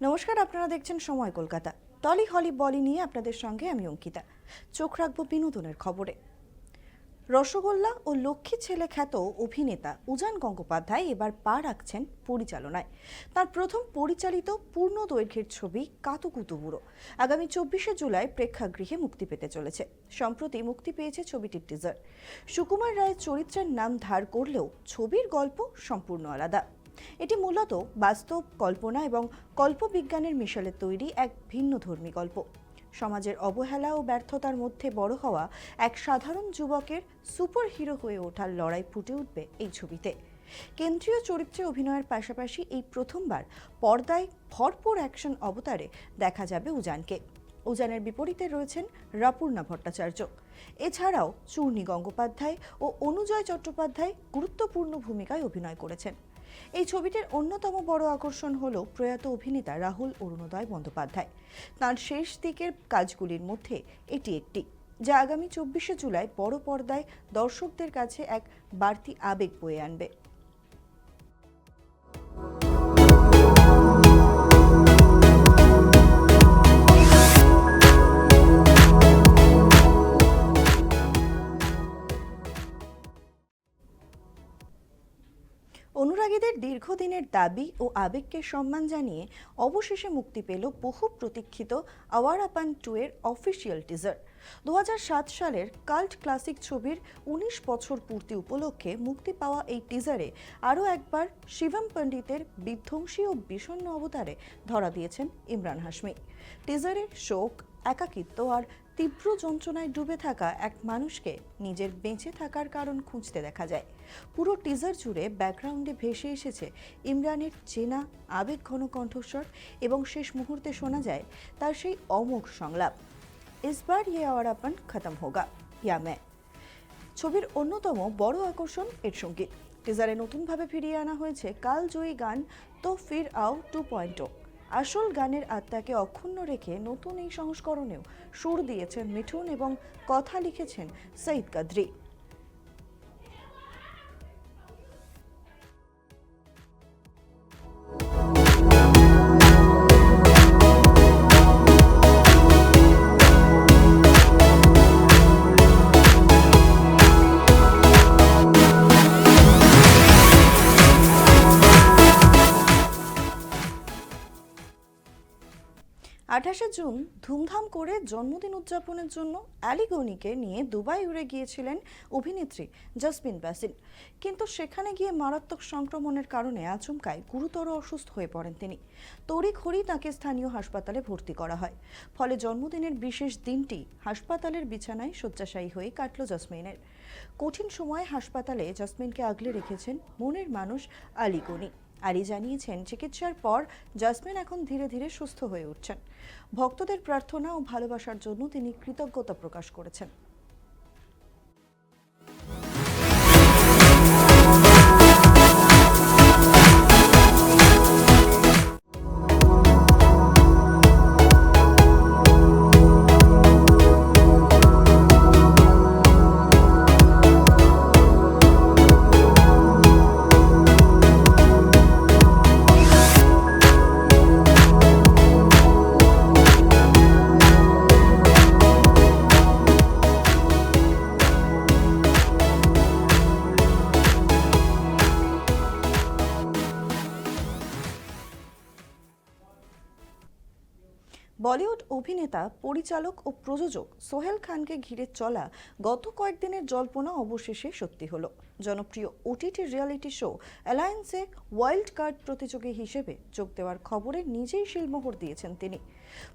নমস্কার, আপনারা দেখছেন সময় কলকাতা। টলি হলি বলি নিয়ে আপনাদের সঙ্গে আমি অঙ্কিতা। চোখ রাখবো বিনোদনের খবরে। রসগোল্লা ও লক্ষ্মী ছেলে খ্যাত অভিনেতা উজান গঙ্গোপাধ্যায় এবার পা রাখছেন পরিচালনায়। তার প্রথম পরিচালিত পূর্ণ দৈর্ঘ্যের ছবি কাতুকুতু বুড়ো আগামী 24শে জুলাই প্রেক্ষাগৃহে মুক্তি পেতে চলেছে। সম্প্রতি মুক্তি পেয়েছে ছবিটির টিজার। সুকুমার রায়ের চরিত্রের নাম ধার করলেও ছবির গল্প সম্পূর্ণ আলাদা। এটি মূলত বাস্তব কল্পনা এবং কল্পবিজ্ঞানের মিশেলে তৈরি এক ভিন্নধর্মী গল্প। সমাজের অবহেলা ও ব্যর্থতার মধ্যে বড় হওয়া এক সাধারণ যুবকের সুপার হিরো হয়ে ওঠার লড়াই ফুটে উঠবে এই ছবিতে। কেন্দ্রীয় চরিত্রে অভিনয়ের পাশাপাশি এই প্রথমবার পর্দায় ভরপুর অ্যাকশন অবতারে দেখা যাবে উজানকে। উজানের বিপরীতে রয়েছেন রাপুর্ণা ভট্টাচার্য। এছাড়াও চূর্ণী গঙ্গোপাধ্যায় ও অনুজয় চট্টোপাধ্যায় গুরুত্বপূর্ণ ভূমিকায় অভিনয় করেছেন। এই ছবিটির অন্যতম বড় আকর্ষণ হল প্রয়াত অভিনেতা রাহুল অরুণোদয় বন্দ্যোপাধ্যায়। তাঁর শেষ দিকের কাজগুলির মধ্যে এটি একটি, যা আগামী 24শে জুলাই বড় পর্দায় দর্শকদের কাছে এক বাড়তি আবেগ বয়ে আনবে। অনুরাগীদের দীর্ঘদিনের দাবি ও আবেগকে সম্মান জানিয়ে অবশেষে মুক্তি পেল বহু প্রতীক্ষিত আওয়ারাপান 2 এর অফিসিয়াল টিজার। 2007 সালের কাল্ট ক্লাসিক ছবির 19 বছর পূর্তি উপলক্ষে মুক্তি পাওয়া এই টিজারে আরও একবার শিবম পণ্ডিতের বিধ্বংসী ও বিষণ্ণ অবতারে ধরা দিয়েছেন ইমরান হাশমি। টিজারে শোক, একাকিত্ব আর তীব্র যন্ত্রণায় ডুবে থাকা এক মানুষকে নিজের বেঁচে থাকার কারণ খুঁজতে দেখা যায়। পুরো টিজার জুড়ে ব্যাকগ্রাউন্ডে ভেসে এসেছে ইমরানের চেনা আবেগঘন কণ্ঠস্বর এবং শেষ মুহূর্তে শোনা যায় তার সেই অমোঘ সংলাপ, ইস বার ইয়ে আওয়ারাপন খতম হোগা ইয়া মে। ছবির অন্যতম বড় আকর্ষণ এর সঙ্গীত। টিজারে নতুনভাবে ফিরিয়ে আনা হয়েছে কালজয়ী গান তো ফির আও 2.0। আসল গানের আত্মাকে অক্ষুণ্ণ রেখে নতুন এই সংস্করণেও সুর দিয়েছেন মিঠুন এবং কথা লিখেছেন সঈদ কাদরি। আঠাশে জুন ধুমধাম করে জন্মদিন উদযাপনের জন্য অ্যালিগনিকে নিয়ে দুবাই উড়ে গিয়েছিলেন অভিনেত্রী জাসমিন বাসিন। কিন্তু সেখানে গিয়ে মারাত্মক সংক্রমণের কারণে আচমকায় গুরুতর অসুস্থ হয়ে পড়েন তিনি। তড়িঘড়ি তাকে স্থানীয় হাসপাতালে ভর্তি করা হয়। ফলে জন্মদিনের বিশেষ দিনটি হাসপাতালের বিছানায় শয্যাশায়ী হয়ে কাটল জাসমিনের। কঠিন সময়ে হাসপাতালে জাসমিনকে আগলে রেখেছেন মনের মানুষ আলিগনি। আলী জানিয়েছেন, চিকিৎসার পর জাসমিন এখন ধীরে ধীরে সুস্থ হয়ে উঠছেন। ভক্তদের প্রার্থনা ও ভালোবাসার জন্য তিনি কৃতজ্ঞতা প্রকাশ করেছেন। বলিউড অভিনেতা, পরিচালক ও প্রযোজক সোহেল খানকে ঘিরে চলা গত কয়েকদিনের জল্পনা অবশেষে সত্যি হলো। জনপ্রিয় ওটিটি রিয়েলিটি শো অ্যালায়েন্সে ওয়াইল্ড কার্ড প্রতিযোগী হিসেবে যোগ দেওয়ার খবরে নিজেই শিলমোহর দিয়েছেন তিনি।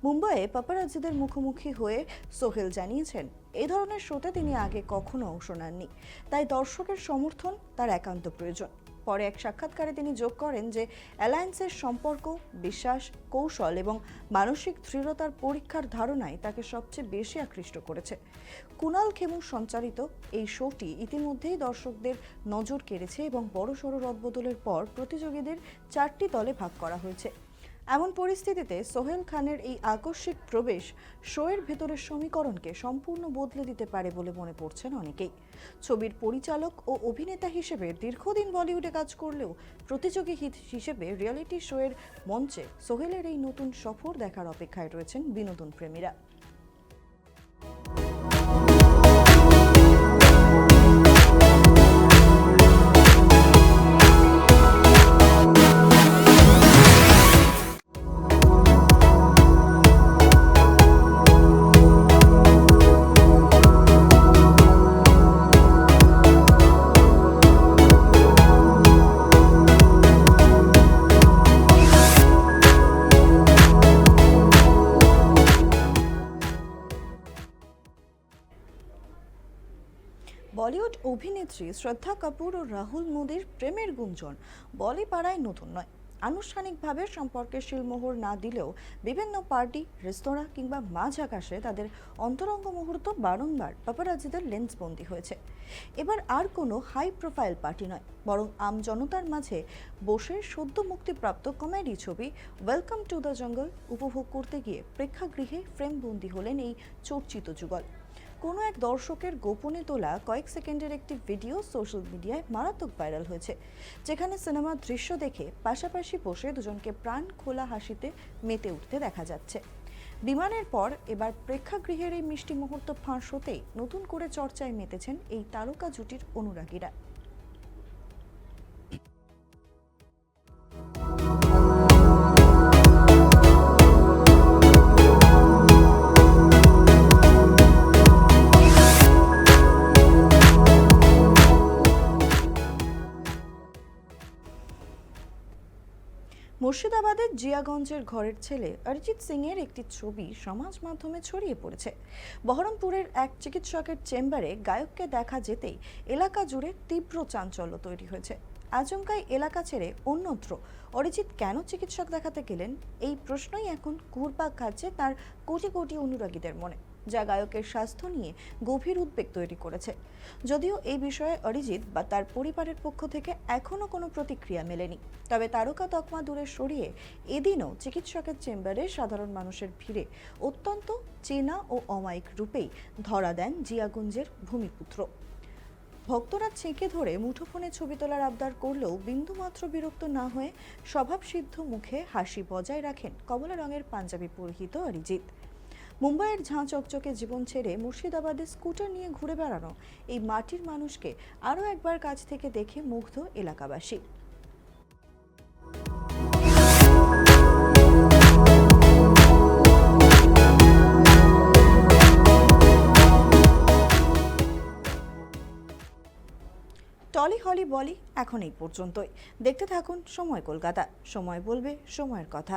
মুম্বাইয়ে পাপারাজ্জিদের মুখোমুখি হয়ে সোহেল জানিয়েছেন, এই ধরনের শোতে তিনি আগে কখনো অংশ নেননি, তাই দর্শকের সমর্থন তার একান্ত প্রয়োজন। পরে এক সাক্ষাৎকারে তিনি যোগ করেন যে অ্যালায়েন্সের সম্পর্ক, বিশ্বাস, কৌশল এবং মানসিক দৃঢ়তার পরীক্ষার ধারণায় তাকে সবচেয়ে বেশি আকৃষ্ট করেছে। কুনাল খেমু সঞ্চালিত এই শোটি ইতিমধ্যেই দর্শকদের নজর কেড়েছে এবং বড়সড় রদবদলের পর প্রতিযোগীদের 4টি দলে ভাগ করা হয়েছে। এমন পরিস্থিতিতে সোহেল খানের এই আকস্মিক প্রবেশ শোয়ের ভেতরের সমীকরণকে সম্পূর্ণ বদলে দিতে পারে বলে মনে করছেন অনেকেই। ছবির পরিচালক ও অভিনেতা হিসেবে দীর্ঘদিন বলিউডে কাজ করলেও প্রতিযোগী হিসেবে রিয়েলিটি শোয়ের মঞ্চে সোহেলের এই নতুন সফর দেখার অপেক্ষায় রয়েছেন বিনোদন প্রেমীরা। বলিউড অভিনেত্রী শ্রদ্ধা কাপুর ও রাহুল মোদির প্রেমের গুঞ্জন বলি পাড়ায় নতুন নয়। আনুষ্ঠানিকভাবে সম্পর্কের শিলমোহর না দিলেও বিভিন্ন পার্টি, রেস্তোরাঁ কিংবা মাঝ আকাশে তাদের অন্তরঙ্গ মুহূর্ত বারংবার পাপারাজিদের লেন্সবন্দি হয়েছে। এবার আর কোনো হাই প্রোফাইল পার্টি নয়, বরং আমজনতার মাঝে বসে সদ্য মুক্তিপ্রাপ্ত কমেডি ছবি ওয়েলকাম টু দ্য জঙ্গল উপভোগ করতে গিয়ে প্রেক্ষাগৃহে ফ্রেমবন্দি হলেন এই চর্চিত যুগল। কোনো এক দর্শকের গোপনে তোলা কয়েক সেকেন্ডের একটি ভিডিও সোশ্যাল মিডিয়ায় মারাত্মক ভাইরাল হয়েছে, যেখানে সিনেমার দৃশ্য দেখে পাশাপাশি বসে দুজনকে প্রাণ খোলা হাসিতে মেতে উঠতে দেখা যাচ্ছে। বিমানের পর এবার প্রেক্ষাগৃহের এই মিষ্টি মুহূর্ত ফাঁস হতেই নতুন করে চর্চায় মেতেছেন এই তারকা জুটির অনুরাগীরা। মুর্শিদাবাদের জিয়াগঞ্জের ঘরের ছেলে অরিজিৎ সিং এর একটি ছবি সমাজ মাধ্যমে ছড়িয়ে পড়েছে। বহরমপুরের এক চিকিৎসকের চেম্বারে গায়ককে দেখা যেতেই এলাকা জুড়ে তীব্র চাঞ্চল্য তৈরি হয়েছে। আচমকাই এলাকা ছেড়ে অন্যত্র অরিজিৎ কেন চিকিৎসক দেখাতে গেলেন, এই প্রশ্নই এখন ঘুরপাক খাচ্ছে তার কোটি কোটি অনুরাগীদের মনে, যা গায়কের স্বাস্থ্য নিয়ে গভীর উদ্বেগ তৈরি করেছে। যদিও এই বিষয়ে অরিজিৎ বা তার পরিবারের পক্ষ থেকে এখনও কোনো প্রতিক্রিয়া মেলেনি, তবে তারকা তকমা দূরে সরিয়ে এদিনও চিকিৎসকের চেম্বারে সাধারণ মানুষের ভিড়ে অত্যন্ত চেনা ও অমায়িক রূপেই ধরা দেন জিয়াগঞ্জের ভূমিপুত্র। ভক্তরা ছেঁকে ধরে মুঠোফোনে ছবি তোলার আবদার করলেও বিন্দুমাত্র বিরক্ত না হয়ে স্বভাবসিদ্ধ মুখে হাসি বজায় রাখেন কমলা রঙের পাঞ্জাবি পরিহিত অরিজিৎ। মুম্বাইয়ের ঝাঁ চকচকে জীবন ছেড়ে মুর্শিদাবাদে স্কুটার নিয়ে ঘুরে বেড়ানো এই মাটির মানুষকে আরও একবার কাছ থেকে দেখে মুগ্ধ এলাকাবাসী। টলি হলি বলি এখন এই পর্যন্তই। দেখতে থাকুন সময় কলকাতা। সময় বলবে সময়ের কথা।